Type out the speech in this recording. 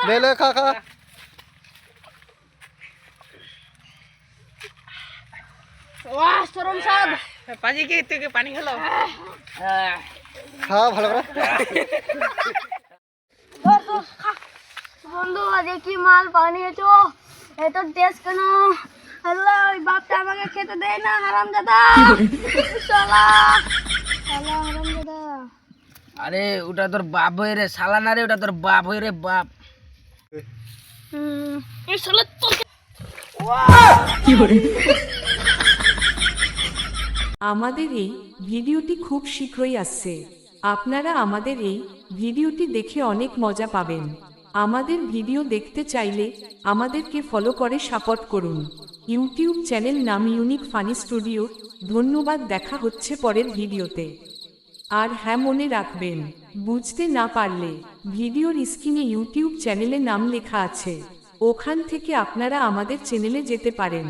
ले ले खा खा वाह शरम साहब पाजी के तुके पानी খেলো खा ভালো করে বন্ধু দেখি মাল বানিয়েছো এত টেস্ট কেন আল্লাহ ওই বাপটা আমাকে খেতে দেয় না হারামজাদা শালা শালা হারামজাদা আরে ওটা তোর বাপ হই রে শালা না রে ওটা তোর বাপ হই রে বাপ এই শালা তো আমাদের এই ভিডিওটি খুব শীঘ্রই আসছে। আপনারা আমাদের এই ভিডিওটি দেখে অনেক মজা পাবেন। আমাদের ভিডিও দেখতে চাইলে আমাদেরকে ফলো করে সাপোর্ট করুন। ইউটিউব চ্যানেল নাম ইউনিক ফানি স্টুডিও। ধন্যবাদ, দেখা হচ্ছে পরের ভিডিওতে। আর হ্যাঁ, মনে রাখবেন, বুঝতে না পারলে ভিডিওর স্ক্রিনে ইউটিউব চ্যানেলের নাম লেখা আছে, ওখান থেকে আপনারা আমাদের চ্যানেলে যেতে পারেন।